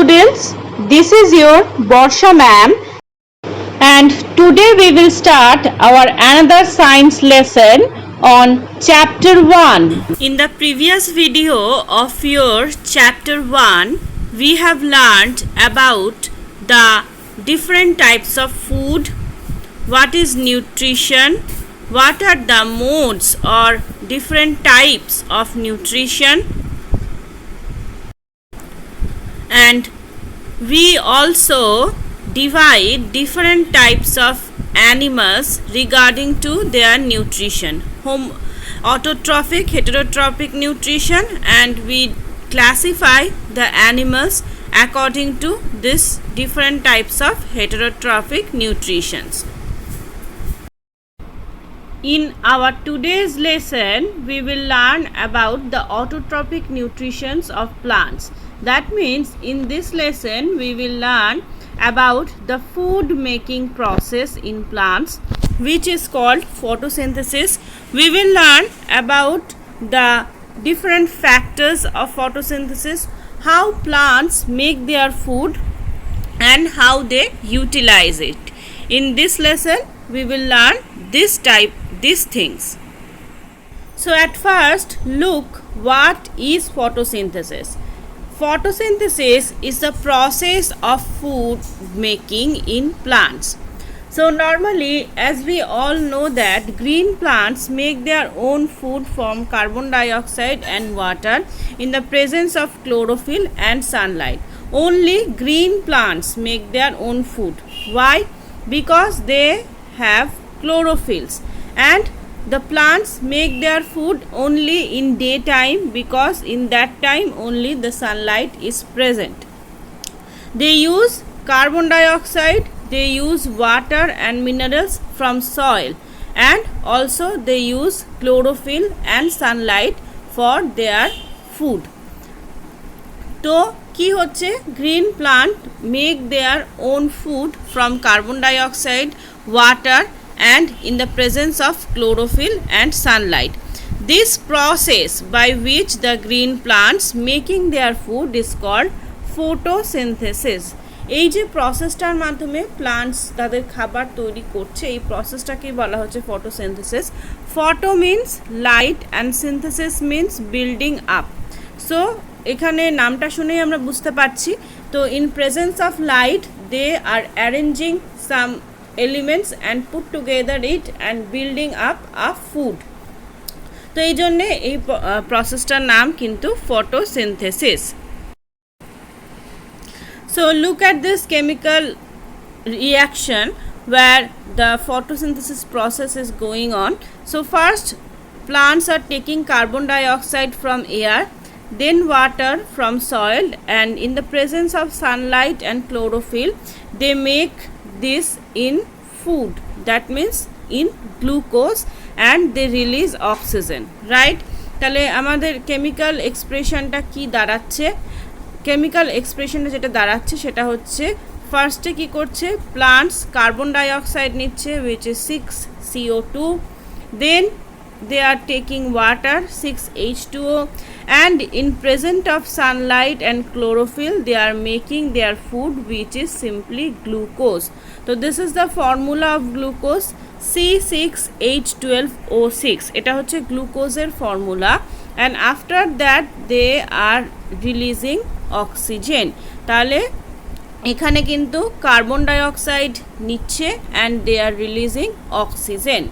students, this is your Borsha ma'am and today we will start our another science lesson on chapter 1. In the previous video of your chapter 1, we have learned about the different types of food, what is nutrition, what are the modes or different types of nutrition, and we also divide different types of animals regarding to their nutrition, autotrophic, heterotrophic nutrition, and we classify the animals according to this different types of heterotrophic nutritions. In our today's lesson, we will learn about the autotrophic nutritions of plants. That means in this lesson, we will learn about the food making process in plants, which is called photosynthesis. We will learn about the different factors of photosynthesis, how plants make their food and how they utilize it. In this lesson, we will learn these things. So at first, look what is photosynthesis. Photosynthesis is the process of food making in plants. So normally, as we all know that green plants make their own food from carbon dioxide and water in the presence of chlorophyll and sunlight. Only green plants make their own food. Why? Because they have chlorophylls, and the plants make their food only in daytime because in that time only the sunlight is present. They use carbon dioxide, they use water and minerals from soil, and also they use chlorophyll and sunlight for their food. So কি হচ্ছে, green plant make their own food from carbon dioxide, water and in the presence of chlorophyll and sunlight. This process by which the green plants making their food is called photosynthesis. এই যে প্রসেসটার মাধ্যমে plants তাদের খাবার তৈরি করছে, এই প্রসেসটাকে বলা হচ্ছে photosynthesis. Photo means light and synthesis means building up. So এখানে নামটা শুনেই আমরা বুঝতে পারছি. তো in presence of light they are arranging some elements and put together it and building up a food. তো এই জন্যে এই প্রসেসটার নাম কিন্তু photosynthesis. So look at this chemical reaction where the photosynthesis process is going on. So first plants are taking carbon dioxide from air, then water from soil, and in the presence of sunlight and chlorophyll they make this in food, that means in glucose, and they release oxygen, right? তাহলে আমাদের chemical এক্সপ্রেশনটা কি দাঁড়াচ্ছে, chemical এক্সপ্রেশনটা যেটা দাঁড়াচ্ছে সেটা হচ্ছে ফার্স্টে কি করছে, প্লান্টস কার্বন ডাইঅক্সাইড নিচ্ছে which is 6CO2, then they are taking water 6H2O, and in presence of sunlight and chlorophyll they are making their food which is simply glucose. So this is the formula of glucose, C6H12O6. এটা হচ্ছে গ্লুকোজের formula, and after that they are releasing oxygen. তাহলে এখানে কিন্তু carbon dioxide নিচ্ছে and they are releasing oxygen.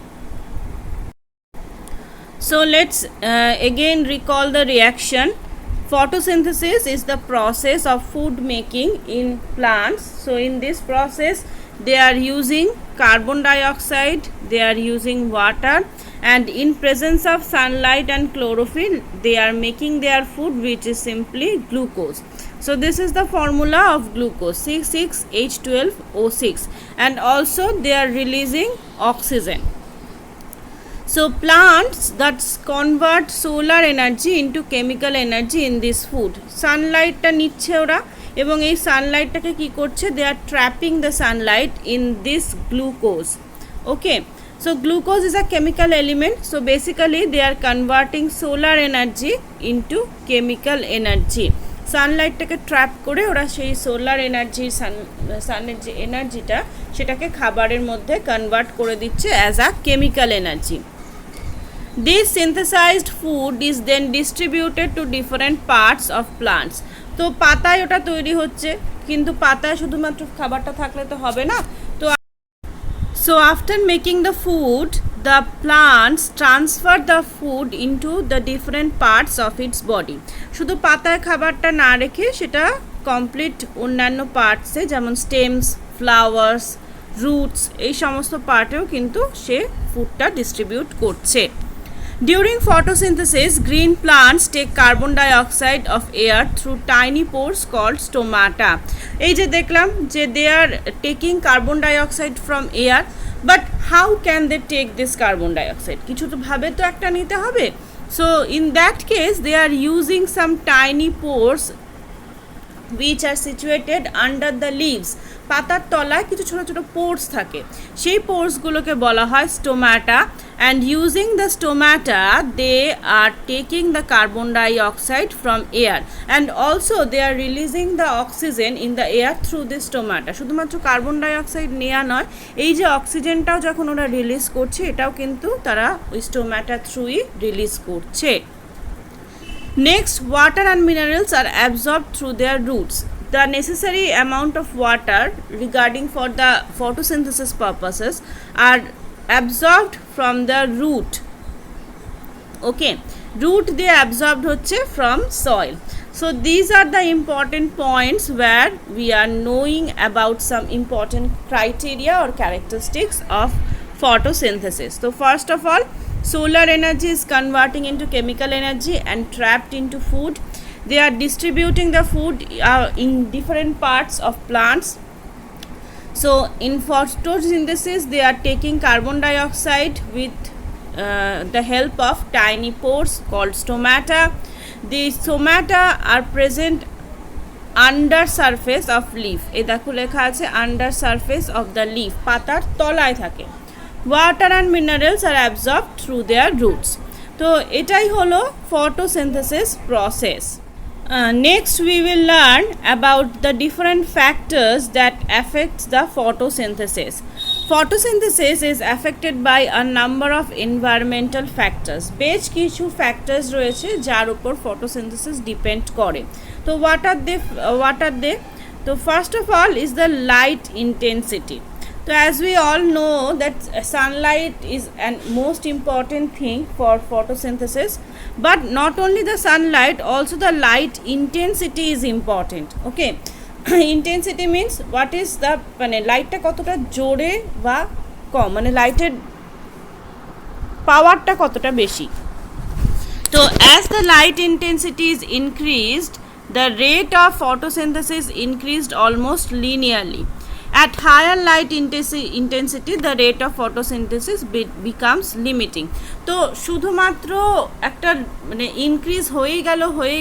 So let's again recall the reaction. Photosynthesis is the process of food making in plants. So in this process they are using carbon dioxide, they are using water, and in presence of sunlight and chlorophyll they are making their food which is simply glucose. So this is the formula of glucose, C6H12O6, and also they are releasing oxygen. So plants that convert solar energy into chemical energy in this food. সানলাইটটা নিচ্ছে ওরা এবং এই সানলাইটটাকে কি করছে, they are trapping the sunlight in this glucose. Okay, so glucose is a chemical element. So basically they are converting solar energy into chemical energy. সানলাইটটাকে trap করে ওরা সেই সোলার এনার্জি সানের যে এনার্জিটা সেটাকে খাবারের মধ্যে কনভার্ট করে দিচ্ছে as a chemical energy. This synthesized food is then distributed to different parts of plants. তো পাতায় ওটা তৈরি হচ্ছে, কিন্তু পাতায় শুধুমাত্র খাবারটা থাকলে তো হবে না। তো so after making the food, the plants transfer the food into the different parts of its body. শুধু পাতায় খাবারটা না রেখে সেটা কমপ্লিট অন্যান্য পার্টসে, যেমন স্টেমস, ফ্লাওয়ার্স, রুটস, এই সমস্ত পার্টেও কিন্তু সে ফুডটা ডিস্ট্রিবিউট করছে। During photosynthesis, green plants take carbon dioxide of air through tiny pores called stomata. এই যে দেখলাম যে they are taking carbon dioxide from air, but how can they take this carbon dioxide? কিছু তো ভাবে তো একটা নিতে হবে। So in that case they are using some tiny pores which are situated under the leaves. পাতার তলায় কিছু ছোট ছোট পোর্স থাকে, সেই পোর্সগুলোকে বলা হয় stomata, and using the stomata they are taking the carbon dioxide from air and also they are releasing the oxygen in the air through the stomata. শুধুমাত্র কার্বন ডাইঅক্সাইড নেওয়া নয়, এই যে অক্সিজেনটাও যখন ওরা রিলিজ করছে এটাও কিন্তু তারা ওই স্টোমাটা থ্রুই রিলিজ করছে। Next, water and minerals are absorbed through their roots. The necessary amount of water regarding for the photosynthesis purposes are absorbed from the root. Okay, root they absorbed হচ্ছে from soil. So these are the important points where we are knowing about some important criteria or characteristics of photosynthesis. So first of all, solar energy is converting into chemical energy and trapped into food. They are distributing the food in different parts of plants. So in photosynthesis they are taking carbon dioxide with the help of tiny pores called stomata. The stomata are present under surface of leaf. এই দেখো লেখা আছে under surface of the leaf, পাতার তলায় থাকে। Water and minerals are absorbed through their roots. তো এটাই হলো photosynthesis process. Next we will learn about the different factors that affect the photosynthesis. Photosynthesis is affected by a number of environmental factors. বেশ কিছু factors রয়েছে যার উপর photosynthesis depend করে। তো what are they? তো first of all is the light intensity. So as we all know that sunlight is an most important thing for photosynthesis, but not only the sunlight, also the light intensity is important. Okay, intensity means what is the মানে লাইটটা কতটা জোরে বা কম, মানে লাইটের পাওয়ারটা কতটা বেশি। তো as the light intensity is increased, the rate of photosynthesis increased almost linearly. At higher light intensity the rate of photosynthesis becomes limiting. তো শুধুমাত্র একটা মানে ইনক্রিজ হয়ে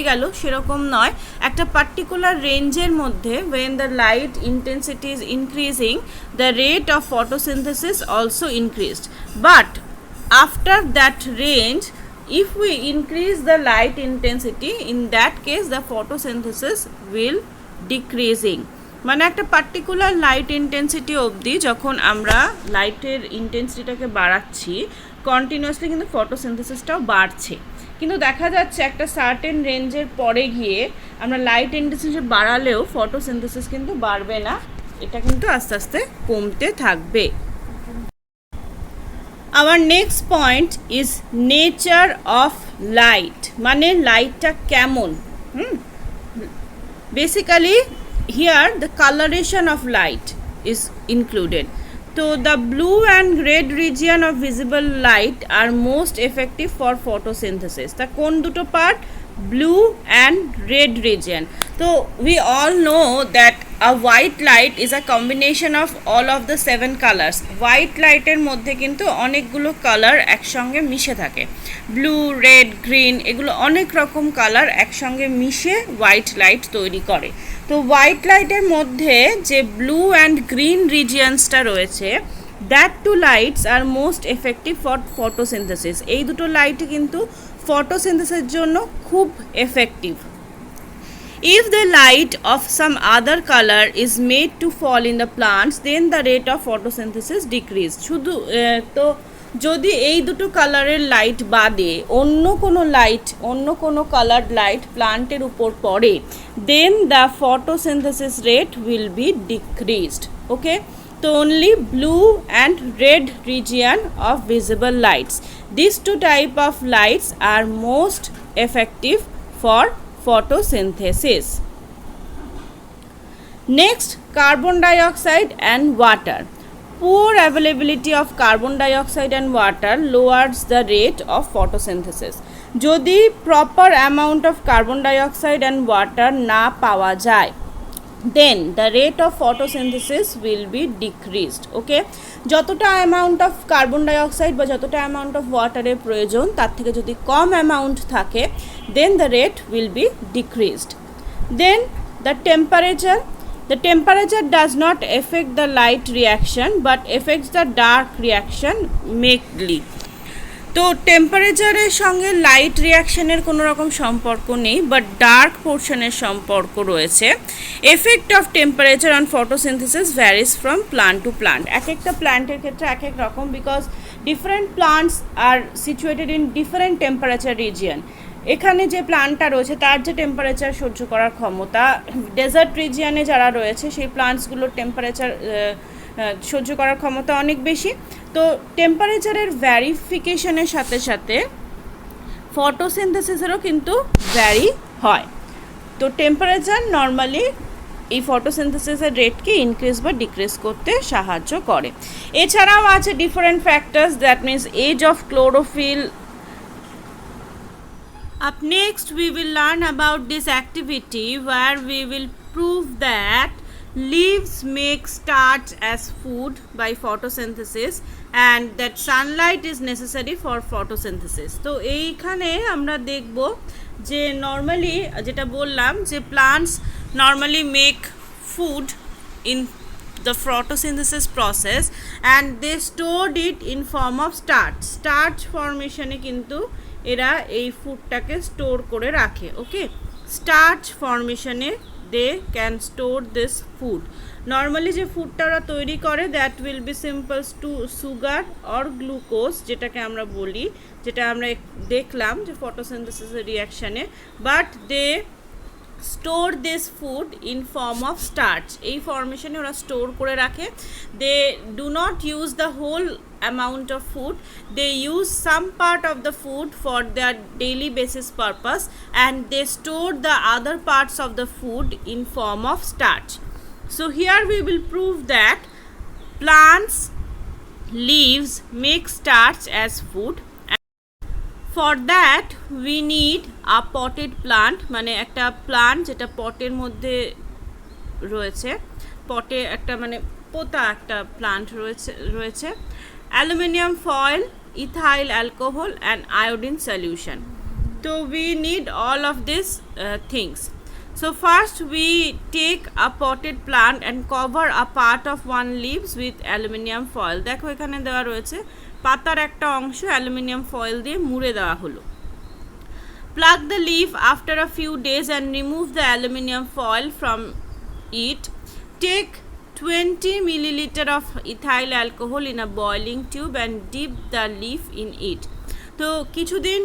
গেল সেরকম নয়, একটা পার্টিকুলার রেঞ্জের মধ্যে when the light intensity is increasing the rate of photosynthesis also increased, but after that range if we increase the light intensity, in that case the photosynthesis will decreasing. মানে একটা particular light intensity অবধি যখন আমরা লাইটের ইন্টেন্সিটিটাকে বাড়াচ্ছি continuously কিন্তু ফটোসিনথেসিসটাও বাড়ছে, কিন্তু দেখা যাচ্ছে একটা সার্টেন রেঞ্জের পরে গিয়ে আমরা লাইট ইন্টেন্সিটি বাড়ালেও ফটোসিনথেসিস কিন্তু বাড়বে না, এটা কিন্তু আস্তে আস্তে কমতে থাকবে। Our next point is nature of light, মানে লাইটটা কেমন। Basically here the coloration of light is included. So the blue and red region of visible light are most effective for photosynthesis. The কোন দুটো part? Blue and red region. So we all know that a white light is a combination of all of the 7 colors. White light এর মধ্যে কিন্তু অনেকগুলো colour একসঙ্গে মিশে থাকে, blue, red, green, এগুলো অনেক রকম কালার একসঙ্গে মিশে হোয়াইট লাইট তৈরি করে। তো হোয়াইট লাইটের মধ্যে যে ব্লু অ্যান্ড গ্রিন রিজিয়ন্সটা রয়েছে, that two lights are most effective for photosynthesis. এই দুটো লাইট কিন্তু ফটোসিনথেসিসের জন্য খুব effective. If the light of some other color is made to fall in the plants, then the rate of photosynthesis decrease. শুধু তো যদি এই দুটো কালারের লাইট বাদে অন্য কোনো কালার্ড লাইট প্লান্টের উপর পড়ে, then the photosynthesis rate will be decreased. Okay, তো only blue and red region of visible lights. These two type of lights are most effective for photosynthesis. Next, carbon dioxide and water. Poor availability of carbon dioxide and water lowers the rate of photosynthesis. যদি proper amount of carbon dioxide and water না পাওয়া যায়, then the rate of photosynthesis will be decreased. ওকে, যতটা amount of carbon dioxide বা যতটা amount of ওয়াটারের প্রয়োজন তার থেকে যদি কম অ্যামাউন্ট থাকে, then the rate will be decreased. Then the temperature does not affect the light reaction but affects the dark reaction mainly. তো টেম্পারেচারের সঙ্গে লাইট রিয়াকশনের কোনো রকম সম্পর্ক নেই, বাট ডার্ক পোর্শনের সম্পর্ক রয়েছে। Effect of temperature on photosynthesis varies from plant to plant. এক একটা প্ল্যান্টের ক্ষেত্রে এক এক রকম, because different plants are situated in different temperature region. এখানে যে প্লান্টটা রয়েছে তার যে টেম্পারেচার সহ্য করার ক্ষমতা, ডেজার্ট রিজিয়নে যারা রয়েছে সেই প্লান্টসগুলোর টেম্পারেচার সহ্য করার ক্ষমতা অনেক বেশি। তো টেম্পারেচারের ভ্যারিফিকেশনের সাথে সাথে ফটোসিনথেসিসেরও কিন্তু ভ্যারি হয়। তো টেম্পারেচার নর্মালি এই ফটোসিনথেসিসের রেটকে ইনক্রিজ বা ডিক্রিজ করতে সাহায্য করে। এছাড়াও আছে different factors, that means age of chlorophyll. Up next we will learn about this activity where we will prove that leaves make starch as food by photosynthesis and that sunlight is necessary for photosynthesis. তো এইখানে আমরা দেখব যে normally যেটা বললাম যে plants normally make food in the photosynthesis process and they stored it in form of starch ফর্মেশনে কিন্তু এরা এই ফুডটাকে স্টোর করে রাখে। ওকে, স্টার্চ ফর্মেশনে they can store this food. Normally যে ফুডটা ওরা তৈরি করে that will be simples to sugar or glucose, যেটাকে আমরা বলি, যেটা আমরা দেখলাম যে ফটোসিনথেসিসের রিয়াকশানে, but they store this food in form of starch. এই ফর্মেশনে ওরা স্টোর করে রাখে। They do not use the whole amount of food, they use some part of the food for their daily basis purpose and they store the other parts of the food in form of starch. So here we will prove that plants leaves make starch as food. For that we need a potted plant, মানে একটা plant যেটা পটের মধ্যে রয়েছে, পটে একটা মানে পোতা একটা প্লান্ট রয়েছে aluminium foil, ethyl alcohol and iodine solution. So we need all of these things. So first we take a potted plant and cover a part of one leaves with aluminium foil. দেখো এখানে দেওয়া রয়েছে পাতার একটা অংশ aluminium foil দিয়ে মুড়ে দেওয়া হলো। Plug the leaf after a few days and remove the aluminium foil from it. Take 20 milliliter of ethyl alcohol in a boiling tube and dip the leaf in it. তো কিছুদিন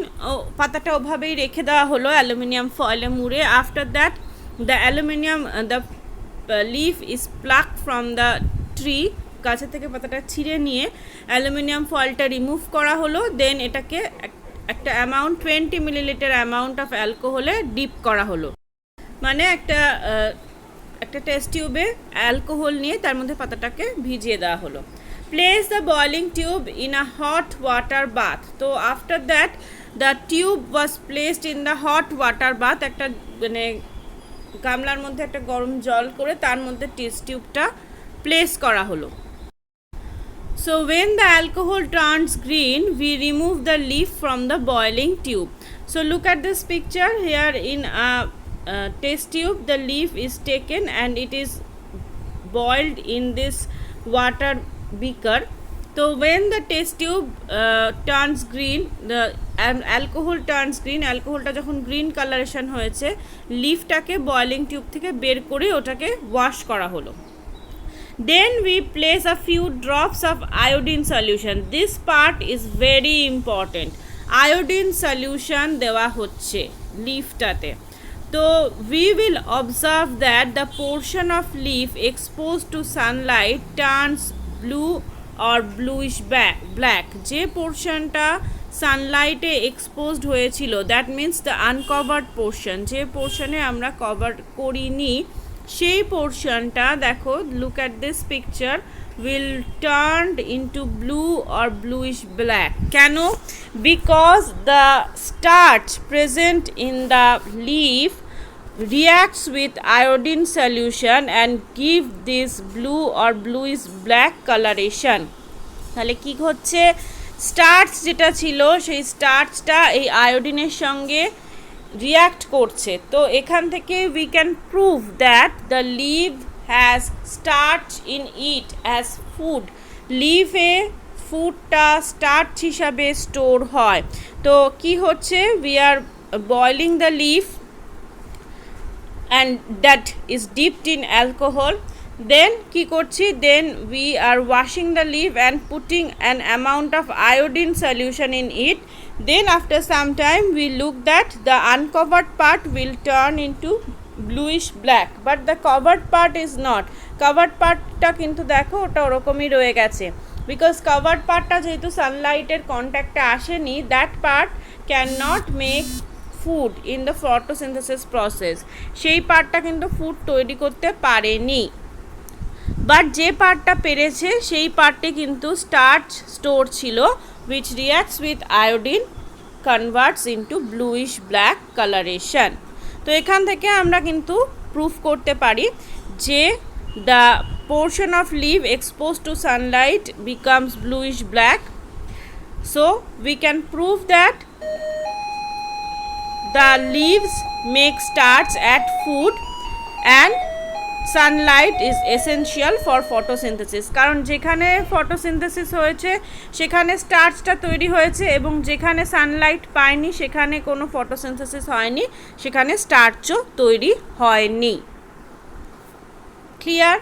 পাতাটা ওভাবেই রেখে দেওয়া হলো অ্যালুমিনিয়াম ফয়েলে মুড়ে। After that the leaf is pluck from the tree, গাছের থেকে পাতাটা ছিঁড়ে নিয়ে অ্যালুমিনিয়াম ফয়েলটা রিমুভ করা হলো। দেন এটাকে একটা অ্যামাউন্ট 20 মিলিলিটার অ্যামাউন্ট অফ অ্যালকোহলে ডিপ করা হলো, মানে একটা টেস্ট টিউবে অ্যালকোহল নিয়ে তার মধ্যে পাতাটাকে ভিজিয়ে দেওয়া হলো। Place the boiling tube in a hot water bath. তো after that the tube was placed in the hot water bath, একটা মানে গামলার মধ্যে একটা গরম জল করে তার মধ্যে টেস্ট টিউবটা প্লেস করা হলো। So when the alcohol turns green, we remove the leaf from the boiling tube. So look at this picture here. In a test tube the leaf is taken and it is boiled in this water beaker. তো when the test tube turns green, the alcohol turns green, অ্যালকোহলটা যখন green colouration হয়েছে, লিফটাকে boiling tube থেকে বের করে ওটাকে wash করা হলো। Then we place a few drops of iodine solution. This part is very important. Iodine solution দেওয়া হচ্ছে লিফটাতে। তো we will observe that the portion of leaf exposed to sunlight turns blue or bluish black. যে পোর্শনটা সানলাইটে exposed হয়েছিল, that means the uncovered portion, যে পোর্শনে আমরা cover করিনি সেই পোর্শনটা দেখো, look at this picture, will turned into blue or bluish black. কেন? Because the starch present in the leaf reacts with iodine solution and give this blue or bluish black coloration. তাহলে কি হচ্ছে, starch যেটা ছিল সেই স্টার্চটা এই আয়োডিনের সঙ্গে react করছে। তো এখান থেকে we can prove that the leaf has starch in it as food. লিভে ফুডটা স্টার্চ হিসাবে স্টোর হয়। তো কি হচ্ছে, we are boiling the leaf and that is dipped in alcohol. Then কি করছি, then we are washing the leaf and putting an amount of iodine solution in it. Then after some time we look that the uncovered part will turn into bluish black, but the covered part is not. covered partটা কিন্তু দেখো ওটা ওরকমই রয়ে গেছে, because covered partটা যেহেতু সানলাইটের কন্ট্যাক্টে আসেনি, that part cannot make food in the photosynthesis process, সেই পার্টটা কিন্তু ফুড তৈরি করতে পারেনি। বাট যে পার্টটা পেরেছে সেই পার্টে কিন্তু স্টার্চ স্টোর ছিল, which reacts with iodine, converts into bluish black colouration. তো এখান থেকে আমরা কিন্তু প্রুফ করতে পারি যে the portion of leave expose to sunlight becomes bluish black. So we can prove that the leaves make starch at food and sunlight is essential for photosynthesis. কারণ যেখানে ফটোসিনথেসিস হয়েছে সেখানে স্টার্চটা তৈরি হয়েছে, এবং যেখানে সানলাইট পায়নি সেখানে কোনো ফটোসিনথেসিস হয়নি, সেখানে স্টার্চও তৈরি হয়নি। ক্লিয়ার?